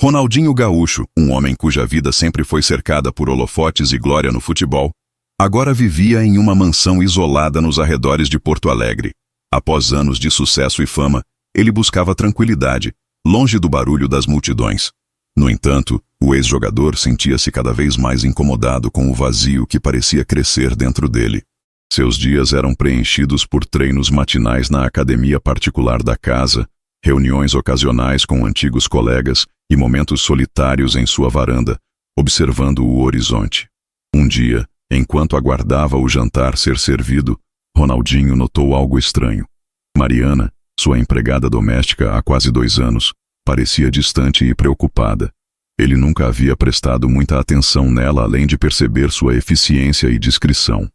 Ronaldinho Gaúcho, um homem cuja vida sempre foi cercada por holofotes e glória no futebol, agora vivia em uma mansão isolada nos arredores de Porto Alegre. Após anos de sucesso e fama, ele buscava tranquilidade, longe do barulho das multidões. No entanto, o ex-jogador sentia-se cada vez mais incomodado com o vazio que parecia crescer dentro dele. Seus dias eram preenchidos por treinos matinais na academia particular da casa, reuniões ocasionais com antigos colegas e momentos solitários em sua varanda, observando o horizonte. Um dia, enquanto aguardava o jantar ser servido, Ronaldinho notou algo estranho. Mariana, sua empregada doméstica há quase 2 anos, parecia distante e preocupada. Ele nunca havia prestado muita atenção nela além de perceber sua eficiência e discrição.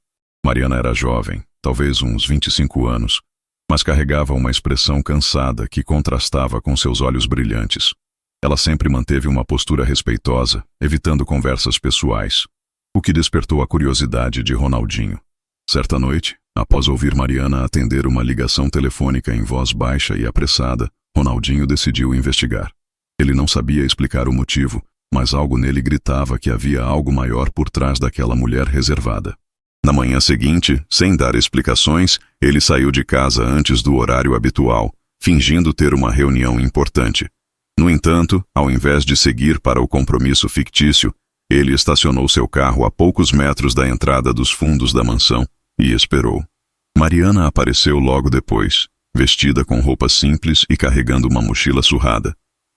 Mariana era jovem, talvez uns 25 anos, mas carregava uma expressão cansada que contrastava com seus olhos brilhantes. Ela sempre manteve uma postura respeitosa, evitando conversas pessoais, o que despertou a curiosidade de Ronaldinho. Certa noite, após ouvir Mariana atender uma ligação telefônica em voz baixa e apressada, Ronaldinho decidiu investigar. Ele não sabia explicar o motivo, mas algo nele gritava que havia algo maior por trás daquela mulher reservada. Na manhã seguinte, sem dar explicações, ele saiu de casa antes do horário habitual, fingindo ter uma reunião importante. No entanto, ao invés de seguir para o compromisso fictício, ele estacionou seu carro a poucos metros da entrada dos fundos da mansão e esperou. Mariana apareceu logo depois, vestida com roupas simples e carregando uma mochila surrada.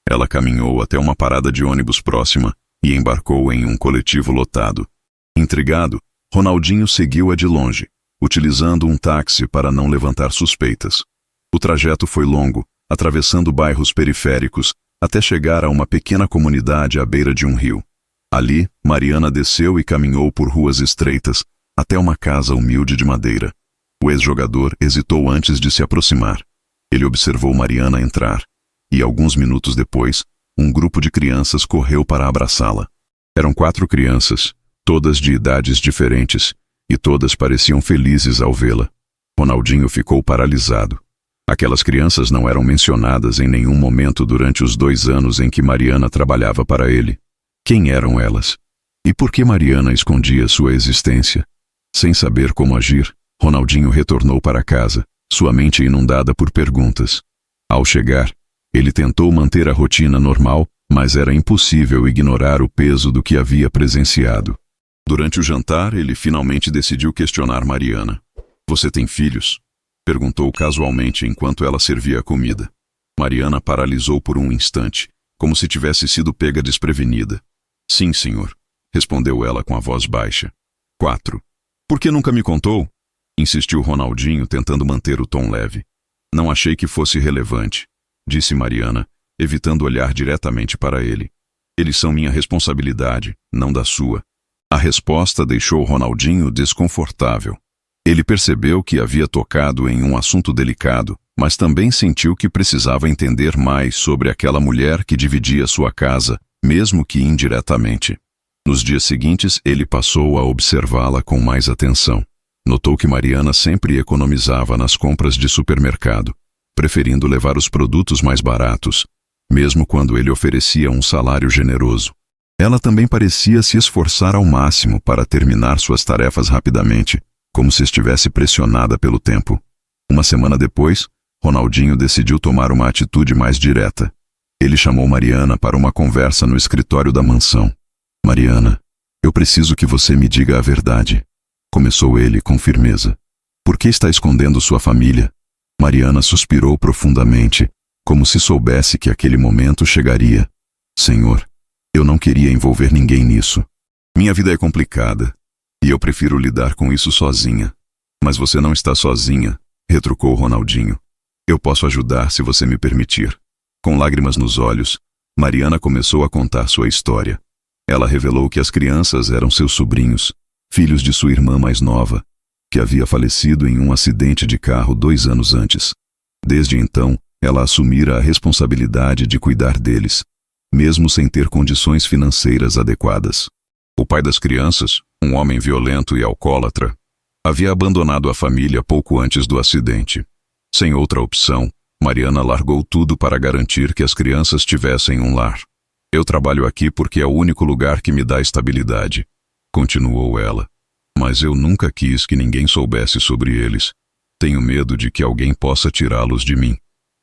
Ela caminhou até uma parada de ônibus próxima e embarcou em um coletivo lotado. Intrigado, Ronaldinho seguiu-a de longe, utilizando um táxi para não levantar suspeitas. O trajeto foi longo, atravessando bairros periféricos, até chegar a uma pequena comunidade à beira de um rio. Ali, Mariana desceu e caminhou por ruas estreitas, até uma casa humilde de madeira. O ex-jogador hesitou antes de se aproximar. Ele observou Mariana entrar, e alguns minutos depois, um grupo de crianças correu para abraçá-la. Eram 4 crianças, todas de idades diferentes, e todas pareciam felizes ao vê-la. Ronaldinho ficou paralisado. Aquelas crianças não eram mencionadas em nenhum momento durante os 2 anos em que Mariana trabalhava para ele. Quem eram elas? E por que Mariana escondia sua existência? Sem saber como agir, Ronaldinho retornou para casa, sua mente inundada por perguntas. Ao chegar, ele tentou manter a rotina normal, mas era impossível ignorar o peso do que havia presenciado. Durante o jantar, ele finalmente decidiu questionar Mariana. "Você tem filhos?" perguntou casualmente enquanto ela servia a comida. Mariana paralisou por um instante, como se tivesse sido pega desprevenida. "Sim, senhor", respondeu ela com a voz baixa. 4. "Por que nunca me contou?" insistiu Ronaldinho, tentando manter o tom leve. "Não achei que fosse relevante", disse Mariana, evitando olhar diretamente para ele. "Eles são minha responsabilidade, não da sua." A resposta deixou Ronaldinho desconfortável. Ele percebeu que havia tocado em um assunto delicado, mas também sentiu que precisava entender mais sobre aquela mulher que dividia sua casa, mesmo que indiretamente. Nos dias seguintes, ele passou a observá-la com mais atenção. Notou que Mariana sempre economizava nas compras de supermercado, preferindo levar os produtos mais baratos, mesmo quando ele oferecia um salário generoso. Ela também parecia se esforçar ao máximo para terminar suas tarefas rapidamente, como se estivesse pressionada pelo tempo. Uma semana depois, Ronaldinho decidiu tomar uma atitude mais direta. Ele chamou Mariana para uma conversa no escritório da mansão. "Mariana, eu preciso que você me diga a verdade", começou ele com firmeza. "Por que está escondendo sua família?" Mariana suspirou profundamente, como se soubesse que aquele momento chegaria. "Senhor, eu não queria envolver ninguém nisso. Minha vida é complicada, e eu prefiro lidar com isso sozinha." "Mas você não está sozinha", retrucou Ronaldinho. "Eu posso ajudar se você me permitir." Com lágrimas nos olhos, Mariana começou a contar sua história. Ela revelou que as crianças eram seus sobrinhos, filhos de sua irmã mais nova, que havia falecido em um acidente de carro 2 anos antes. Desde então, ela assumira a responsabilidade de cuidar deles, mesmo sem ter condições financeiras adequadas. O pai das crianças, um homem violento e alcoólatra, havia abandonado a família pouco antes do acidente. Sem outra opção, Mariana largou tudo para garantir que as crianças tivessem um lar. Eu trabalho aqui porque é o único lugar que me dá estabilidade, continuou ela. Mas eu nunca quis que ninguém soubesse sobre eles. Tenho medo de que alguém possa tirá-los de mim.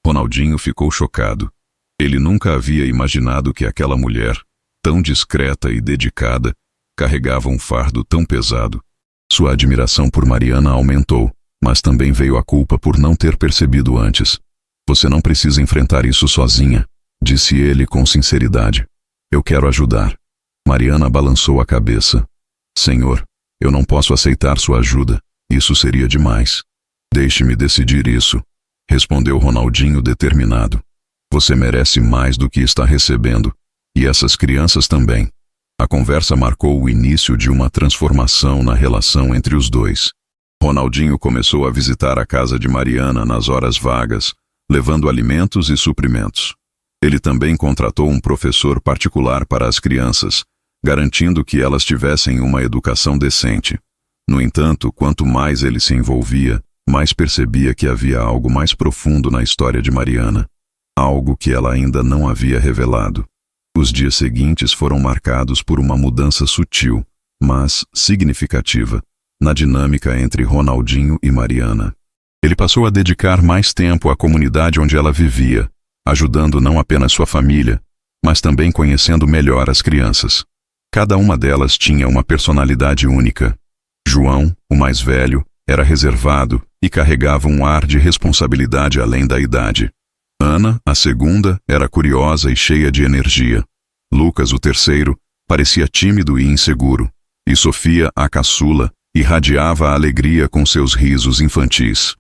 Ronaldinho ficou chocado. Ele nunca havia imaginado que aquela mulher, tão discreta e dedicada, carregava um fardo tão pesado. Sua admiração por Mariana aumentou, mas também veio a culpa por não ter percebido antes. Você não precisa enfrentar isso sozinha, disse ele com sinceridade. Eu quero ajudar. Mariana balançou a cabeça. Senhor, eu não posso aceitar sua ajuda. Isso seria demais. Deixe-me decidir isso, respondeu Ronaldinho determinado. Você merece mais do que está recebendo, e essas crianças também. A conversa marcou o início de uma transformação na relação entre os dois. Ronaldinho começou a visitar a casa de Mariana nas horas vagas, levando alimentos e suprimentos. Ele também contratou um professor particular para as crianças, garantindo que elas tivessem uma educação decente. No entanto, quanto mais ele se envolvia, mais percebia que havia algo mais profundo na história de Mariana, algo que ela ainda não havia revelado. Os dias seguintes foram marcados por uma mudança sutil, mas significativa, na dinâmica entre Ronaldinho e Mariana. Ele passou a dedicar mais tempo à comunidade onde ela vivia, ajudando não apenas sua família, mas também conhecendo melhor as crianças. Cada uma delas tinha uma personalidade única. João, o mais velho, era reservado e carregava um ar de responsabilidade além da idade. Ana, a segunda, era curiosa e cheia de energia. Lucas, o terceiro, parecia tímido e inseguro. E Sofia, a caçula, irradiava a alegria com seus risos infantis.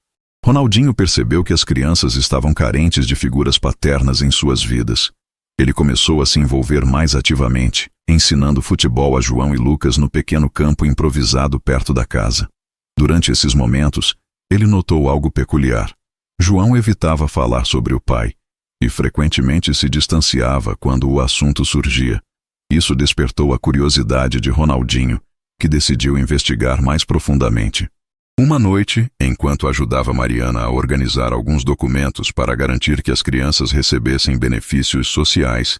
Ronaldinho percebeu que as crianças estavam carentes de figuras paternas em suas vidas. Ele começou a se envolver mais ativamente, ensinando futebol a João e Lucas no pequeno campo improvisado perto da casa. Durante esses momentos, ele notou algo peculiar. João evitava falar sobre o pai e frequentemente se distanciava quando o assunto surgia. Isso despertou a curiosidade de Ronaldinho, que decidiu investigar mais profundamente. Uma noite, enquanto ajudava Mariana a organizar alguns documentos para garantir que as crianças recebessem benefícios sociais,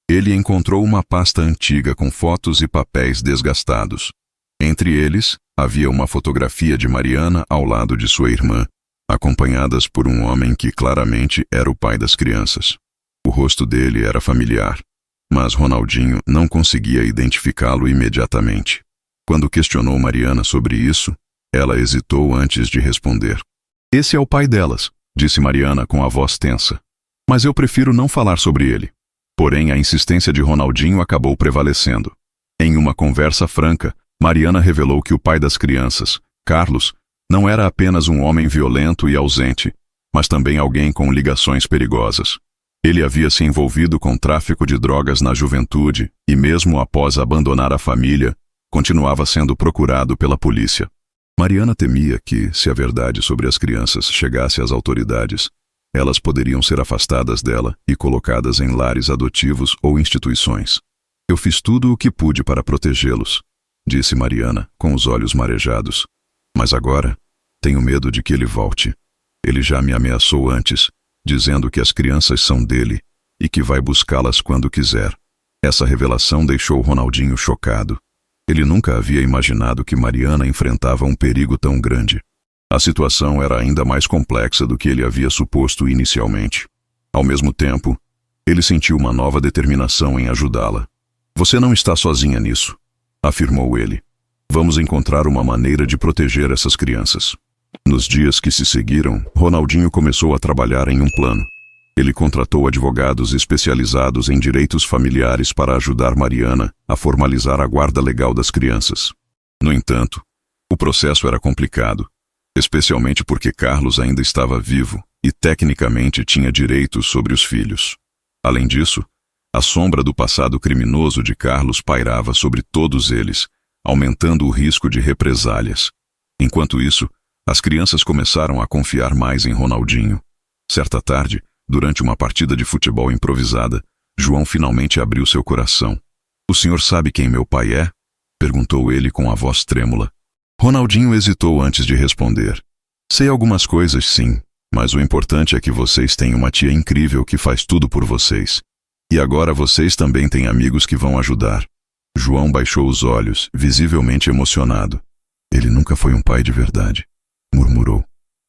ele encontrou uma pasta antiga com fotos e papéis desgastados. Entre eles, havia uma fotografia de Mariana ao lado de sua irmã, acompanhadas por um homem que claramente era o pai das crianças. O rosto dele era familiar, mas Ronaldinho não conseguia identificá-lo imediatamente. Quando questionou Mariana sobre isso, ela hesitou antes de responder. Esse é o pai delas, disse Mariana com a voz tensa. Mas eu prefiro não falar sobre ele. Porém, a insistência de Ronaldinho acabou prevalecendo. Em uma conversa franca, Mariana revelou que o pai das crianças, Carlos, não era apenas um homem violento e ausente, mas também alguém com ligações perigosas. Ele havia se envolvido com tráfico de drogas na juventude e, mesmo após abandonar a família, continuava sendo procurado pela polícia. Mariana temia que, se a verdade sobre as crianças chegasse às autoridades, elas poderiam ser afastadas dela e colocadas em lares adotivos ou instituições. Eu fiz tudo o que pude para protegê-los, disse Mariana, com os olhos marejados. Mas agora, tenho medo de que ele volte. Ele já me ameaçou antes, dizendo que as crianças são dele e que vai buscá-las quando quiser. Essa revelação deixou Ronaldinho chocado. Ele nunca havia imaginado que Mariana enfrentava um perigo tão grande. A situação era ainda mais complexa do que ele havia suposto inicialmente. Ao mesmo tempo, ele sentiu uma nova determinação em ajudá-la. Você não está sozinha nisso, afirmou ele. Vamos encontrar uma maneira de proteger essas crianças. Nos dias que se seguiram, Ronaldinho começou a trabalhar em um plano. Ele contratou advogados especializados em direitos familiares para ajudar Mariana a formalizar a guarda legal das crianças. No entanto, o processo era complicado, especialmente porque Carlos ainda estava vivo e tecnicamente tinha direitos sobre os filhos. Além disso, a sombra do passado criminoso de Carlos pairava sobre todos eles, aumentando o risco de represálias. Enquanto isso, as crianças começaram a confiar mais em Ronaldinho. Certa tarde, durante uma partida de futebol improvisada, João finalmente abriu seu coração. O senhor sabe quem meu pai é? Perguntou ele com a voz trêmula. Ronaldinho hesitou antes de responder. Sei algumas coisas, sim, mas o importante é que vocês têm uma tia incrível que faz tudo por vocês. E agora vocês também têm amigos que vão ajudar. João baixou os olhos, visivelmente emocionado. Ele nunca foi um pai de verdade, murmurou.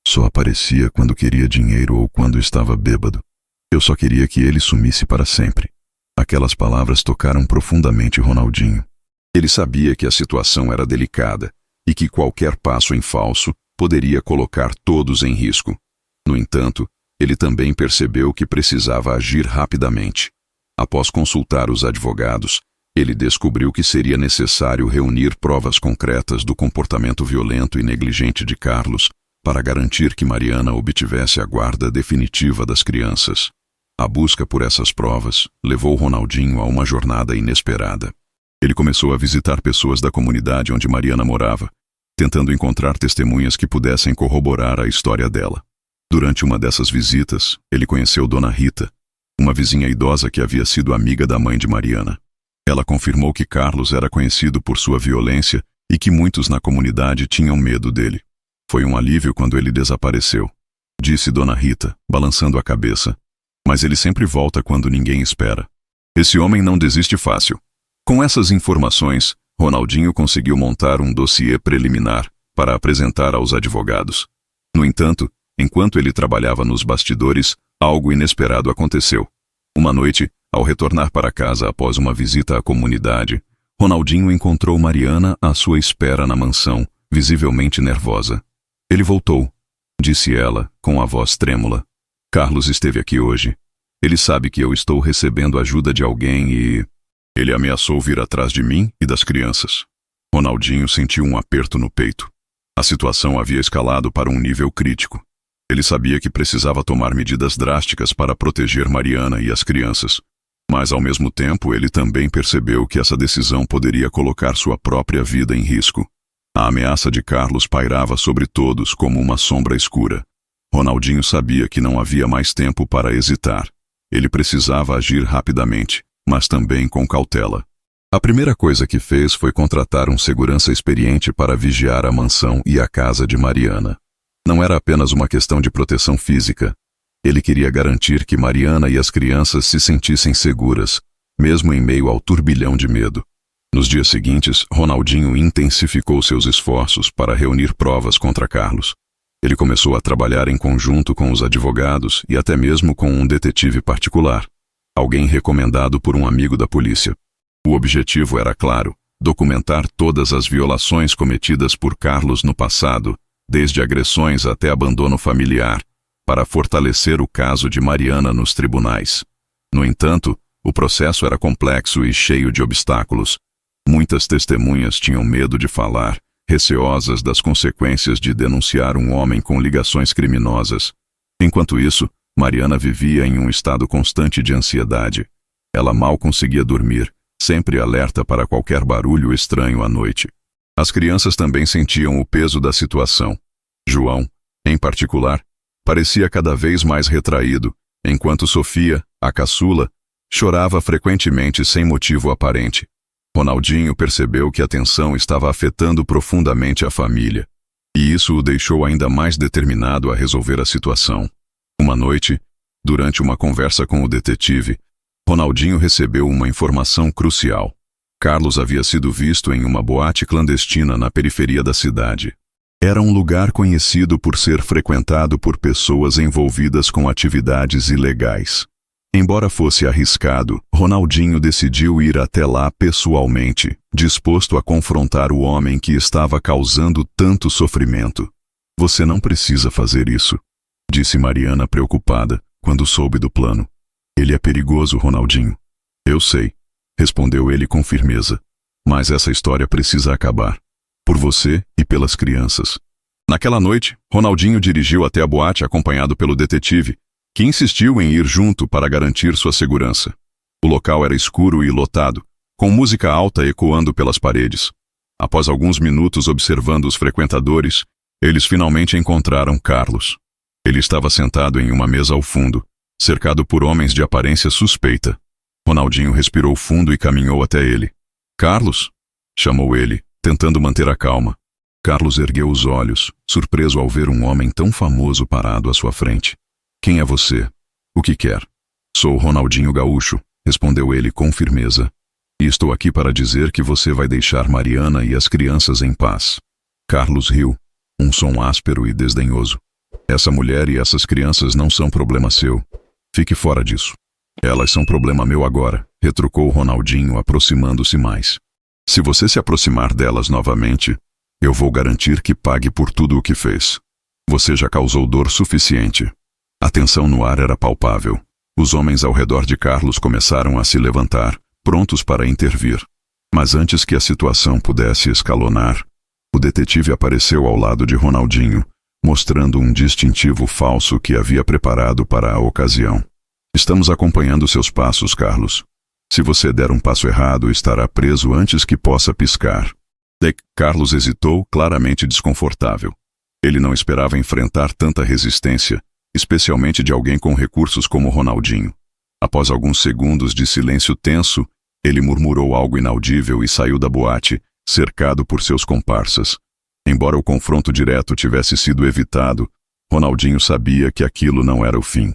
Só aparecia quando queria dinheiro ou quando estava bêbado. Eu só queria que ele sumisse para sempre. Aquelas palavras tocaram profundamente Ronaldinho. Ele sabia que a situação era delicada e que qualquer passo em falso poderia colocar todos em risco. No entanto, ele também percebeu que precisava agir rapidamente. Após consultar os advogados, ele descobriu que seria necessário reunir provas concretas do comportamento violento e negligente de Carlos para garantir que Mariana obtivesse a guarda definitiva das crianças. A busca por essas provas levou Ronaldinho a uma jornada inesperada. Ele começou a visitar pessoas da comunidade onde Mariana morava, tentando encontrar testemunhas que pudessem corroborar a história dela. Durante uma dessas visitas, ele conheceu Dona Rita, uma vizinha idosa que havia sido amiga da mãe de Mariana. Ela confirmou que Carlos era conhecido por sua violência e que muitos na comunidade tinham medo dele. Foi um alívio quando ele desapareceu, disse Dona Rita, balançando a cabeça. Mas ele sempre volta quando ninguém espera. Esse homem não desiste fácil. Com essas informações, Ronaldinho conseguiu montar um dossiê preliminar para apresentar aos advogados. No entanto, enquanto ele trabalhava nos bastidores, algo inesperado aconteceu. Uma noite, ao retornar para casa após uma visita à comunidade, Ronaldinho encontrou Mariana à sua espera na mansão, visivelmente nervosa. Ele voltou, disse ela, com a voz trêmula. Carlos esteve aqui hoje. Ele sabe que eu estou recebendo ajuda de alguém e... Ele ameaçou vir atrás de mim e das crianças. Ronaldinho sentiu um aperto no peito. A situação havia escalado para um nível crítico. Ele sabia que precisava tomar medidas drásticas para proteger Mariana e as crianças. Mas, ao mesmo tempo, ele também percebeu que essa decisão poderia colocar sua própria vida em risco. A ameaça de Carlos pairava sobre todos como uma sombra escura. Ronaldinho sabia que não havia mais tempo para hesitar. Ele precisava agir rapidamente, mas também com cautela. A primeira coisa que fez foi contratar um segurança experiente para vigiar a mansão e a casa de Mariana. Não era apenas uma questão de proteção física. Ele queria garantir que Mariana e as crianças se sentissem seguras, mesmo em meio ao turbilhão de medo. Nos dias seguintes, Ronaldinho intensificou seus esforços para reunir provas contra Carlos. Ele começou a trabalhar em conjunto com os advogados e até mesmo com um detetive particular, alguém recomendado por um amigo da polícia. O objetivo era claro: documentar todas as violações cometidas por Carlos no passado, desde agressões até abandono familiar, para fortalecer o caso de Mariana nos tribunais. No entanto, o processo era complexo e cheio de obstáculos. Muitas testemunhas tinham medo de falar, receosas das consequências de denunciar um homem com ligações criminosas. Enquanto isso, Mariana vivia em um estado constante de ansiedade. Ela mal conseguia dormir, sempre alerta para qualquer barulho estranho à noite. As crianças também sentiam o peso da situação. João, em particular, parecia cada vez mais retraído, enquanto Sofia, a caçula, chorava frequentemente sem motivo aparente. Ronaldinho percebeu que a tensão estava afetando profundamente a família, e isso o deixou ainda mais determinado a resolver a situação. Uma noite, durante uma conversa com o detetive, Ronaldinho recebeu uma informação crucial. Carlos havia sido visto em uma boate clandestina na periferia da cidade. Era um lugar conhecido por ser frequentado por pessoas envolvidas com atividades ilegais. Embora fosse arriscado, Ronaldinho decidiu ir até lá pessoalmente, disposto a confrontar o homem que estava causando tanto sofrimento. Você não precisa fazer isso, disse Mariana preocupada, quando soube do plano. Ele é perigoso, Ronaldinho. Eu sei, respondeu ele com firmeza. Mas essa história precisa acabar. Por você e pelas crianças. Naquela noite, Ronaldinho dirigiu até a boate acompanhado pelo detetive, que insistiu em ir junto para garantir sua segurança. O local era escuro e lotado, com música alta ecoando pelas paredes. Após alguns minutos observando os frequentadores, eles finalmente encontraram Carlos. Ele estava sentado em uma mesa ao fundo, cercado por homens de aparência suspeita. Ronaldinho respirou fundo e caminhou até ele. Carlos? Chamou ele, tentando manter a calma. Carlos ergueu os olhos, surpreso ao ver um homem tão famoso parado à sua frente. Quem é você? O que quer? Sou Ronaldinho Gaúcho, respondeu ele com firmeza. E estou aqui para dizer que você vai deixar Mariana e as crianças em paz. Carlos riu, um som áspero e desdenhoso. Essa mulher e essas crianças não são problema seu. Fique fora disso. Elas são problema meu agora, retrucou Ronaldinho, aproximando-se mais. Se você se aproximar delas novamente, eu vou garantir que pague por tudo o que fez. Você já causou dor suficiente. A tensão no ar era palpável. Os homens ao redor de Carlos começaram a se levantar, prontos para intervir. Mas antes que a situação pudesse escalonar, o detetive apareceu ao lado de Ronaldinho, mostrando um distintivo falso que havia preparado para a ocasião. Estamos acompanhando seus passos, Carlos. Se você der um passo errado, estará preso antes que possa piscar. Carlos hesitou, claramente desconfortável. Ele não esperava enfrentar tanta resistência, especialmente de alguém com recursos como Ronaldinho. Após alguns segundos de silêncio tenso, ele murmurou algo inaudível e saiu da boate, cercado por seus comparsas. Embora o confronto direto tivesse sido evitado, Ronaldinho sabia que aquilo não era o fim.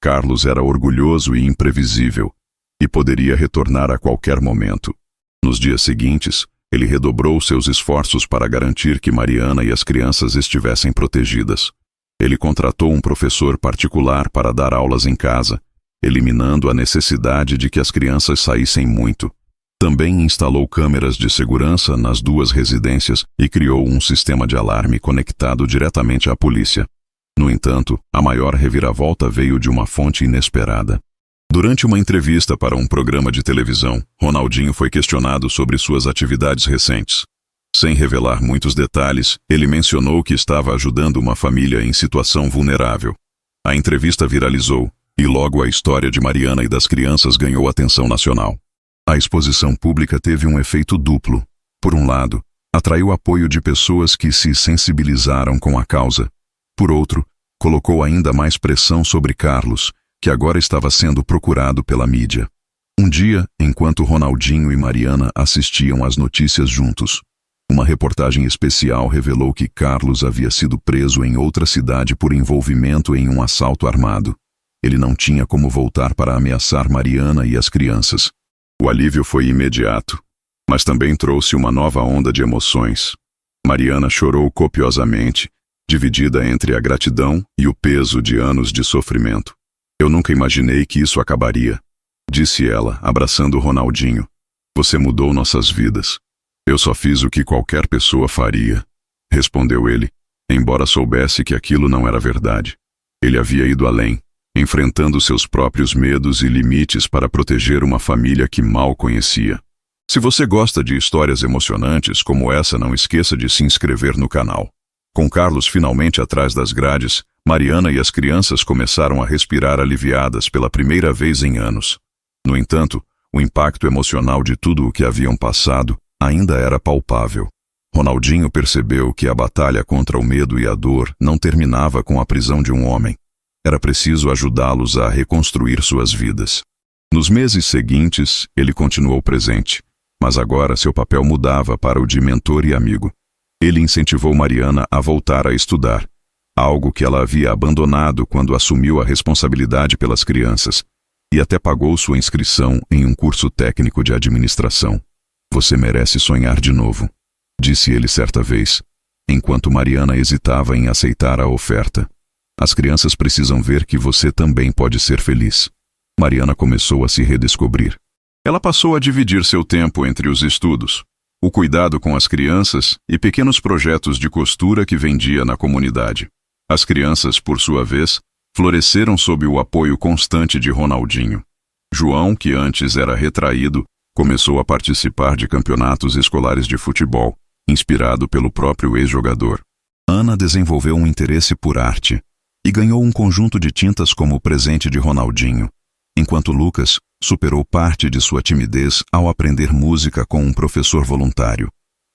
Carlos era orgulhoso e imprevisível, e poderia retornar a qualquer momento. Nos dias seguintes, ele redobrou seus esforços para garantir que Mariana e as crianças estivessem protegidas. Ele contratou um professor particular para dar aulas em casa, eliminando a necessidade de que as crianças saíssem muito. Também instalou câmeras de segurança nas duas residências e criou um sistema de alarme conectado diretamente à polícia. No entanto, a maior reviravolta veio de uma fonte inesperada. Durante uma entrevista para um programa de televisão, Ronaldinho foi questionado sobre suas atividades recentes. Sem revelar muitos detalhes, ele mencionou que estava ajudando uma família em situação vulnerável. A entrevista viralizou, e logo a história de Mariana e das crianças ganhou atenção nacional. A exposição pública teve um efeito duplo. Por um lado, atraiu apoio de pessoas que se sensibilizaram com a causa. Por outro, colocou ainda mais pressão sobre Carlos, que agora estava sendo procurado pela mídia. Um dia, enquanto Ronaldinho e Mariana assistiam às notícias juntos, uma reportagem especial revelou que Carlos havia sido preso em outra cidade por envolvimento em um assalto armado. Ele não tinha como voltar para ameaçar Mariana e as crianças. O alívio foi imediato, mas também trouxe uma nova onda de emoções. Mariana chorou copiosamente, dividida entre a gratidão e o peso de anos de sofrimento. Eu nunca imaginei que isso acabaria, disse ela, abraçando Ronaldinho. Você mudou nossas vidas. Eu só fiz o que qualquer pessoa faria, respondeu ele, embora soubesse que aquilo não era verdade. Ele havia ido além, enfrentando seus próprios medos e limites para proteger uma família que mal conhecia. Se você gosta de histórias emocionantes como essa, não esqueça de se inscrever no canal. Com Carlos finalmente atrás das grades, Mariana e as crianças começaram a respirar aliviadas pela primeira vez em anos. No entanto, o impacto emocional de tudo o que haviam passado ainda era palpável. Ronaldinho percebeu que a batalha contra o medo e a dor não terminava com a prisão de um homem. Era preciso ajudá-los a reconstruir suas vidas. Nos meses seguintes, ele continuou presente, mas agora seu papel mudava para o de mentor e amigo. Ele incentivou Mariana a voltar a estudar, algo que ela havia abandonado quando assumiu a responsabilidade pelas crianças, e até pagou sua inscrição em um curso técnico de administração. Você merece sonhar de novo, disse ele certa vez, enquanto Mariana hesitava em aceitar a oferta. As crianças precisam ver que você também pode ser feliz. Mariana começou a se redescobrir. Ela passou a dividir seu tempo entre os estudos, o cuidado com as crianças e pequenos projetos de costura que vendia na comunidade. As crianças, por sua vez, floresceram sob o apoio constante de Ronaldinho. João, que antes era retraído, começou a participar de campeonatos escolares de futebol, inspirado pelo próprio ex-jogador. Ana desenvolveu um interesse por arte e ganhou um conjunto de tintas como presente de Ronaldinho, enquanto Lucas superou parte de sua timidez ao aprender música com um professor voluntário.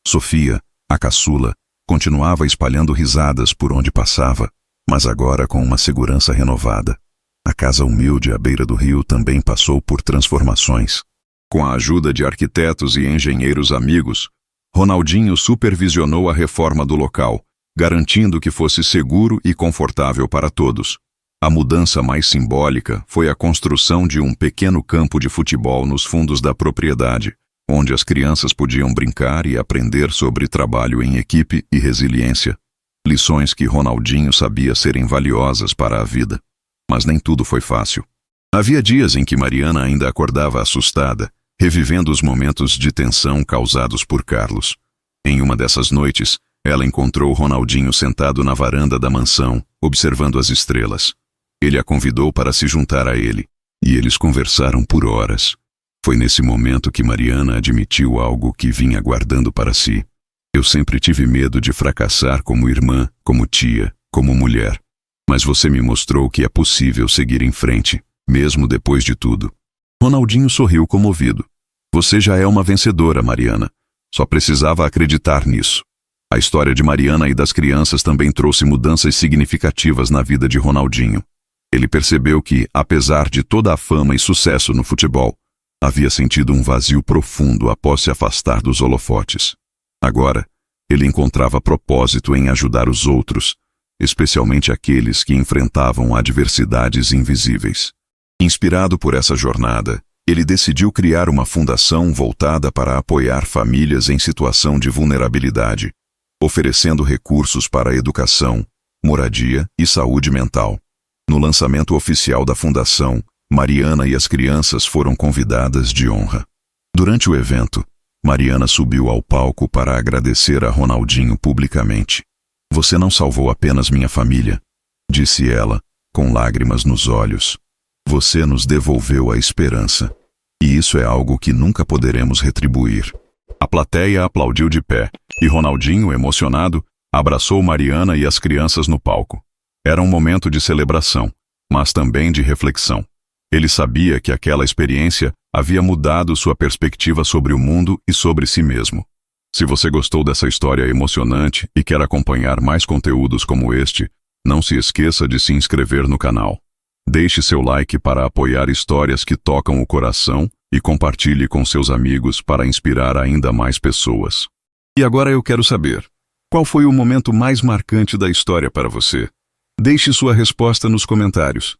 Sofia, a caçula, continuava espalhando risadas por onde passava, mas agora com uma segurança renovada. A casa humilde à beira do rio também passou por transformações. Com a ajuda de arquitetos e engenheiros amigos, Ronaldinho supervisionou a reforma do local, garantindo que fosse seguro e confortável para todos. A mudança mais simbólica foi a construção de um pequeno campo de futebol nos fundos da propriedade, onde as crianças podiam brincar e aprender sobre trabalho em equipe e resiliência, lições que Ronaldinho sabia serem valiosas para a vida. Mas nem tudo foi fácil. Havia dias em que Mariana ainda acordava assustada, revivendo os momentos de tensão causados por Carlos. Em uma dessas noites, ela encontrou Ronaldinho sentado na varanda da mansão, observando as estrelas. Ele a convidou para se juntar a ele, e eles conversaram por horas. Foi nesse momento que Mariana admitiu algo que vinha guardando para si. Eu sempre tive medo de fracassar como irmã, como tia, como mulher. Mas você me mostrou que é possível seguir em frente, mesmo depois de tudo. Ronaldinho sorriu comovido. Você já é uma vencedora, Mariana. Só precisava acreditar nisso. A história de Mariana e das crianças também trouxe mudanças significativas na vida de Ronaldinho. Ele percebeu que, apesar de toda a fama e sucesso no futebol, havia sentido um vazio profundo após se afastar dos holofotes. Agora, ele encontrava propósito em ajudar os outros, especialmente aqueles que enfrentavam adversidades invisíveis. Inspirado por essa jornada, ele decidiu criar uma fundação voltada para apoiar famílias em situação de vulnerabilidade, oferecendo recursos para educação, moradia e saúde mental. No lançamento oficial da fundação, Mariana e as crianças foram convidadas de honra. Durante o evento, Mariana subiu ao palco para agradecer a Ronaldinho publicamente. Você não salvou apenas minha família, disse ela, com lágrimas nos olhos. Você nos devolveu a esperança. E isso é algo que nunca poderemos retribuir. A plateia aplaudiu de pé, e Ronaldinho, emocionado, abraçou Mariana e as crianças no palco. Era um momento de celebração, mas também de reflexão. Ele sabia que aquela experiência havia mudado sua perspectiva sobre o mundo e sobre si mesmo. Se você gostou dessa história emocionante e quer acompanhar mais conteúdos como este, não se esqueça de se inscrever no canal. Deixe seu like para apoiar histórias que tocam o coração e compartilhe com seus amigos para inspirar ainda mais pessoas. E agora eu quero saber, qual foi o momento mais marcante da história para você? Deixe sua resposta nos comentários.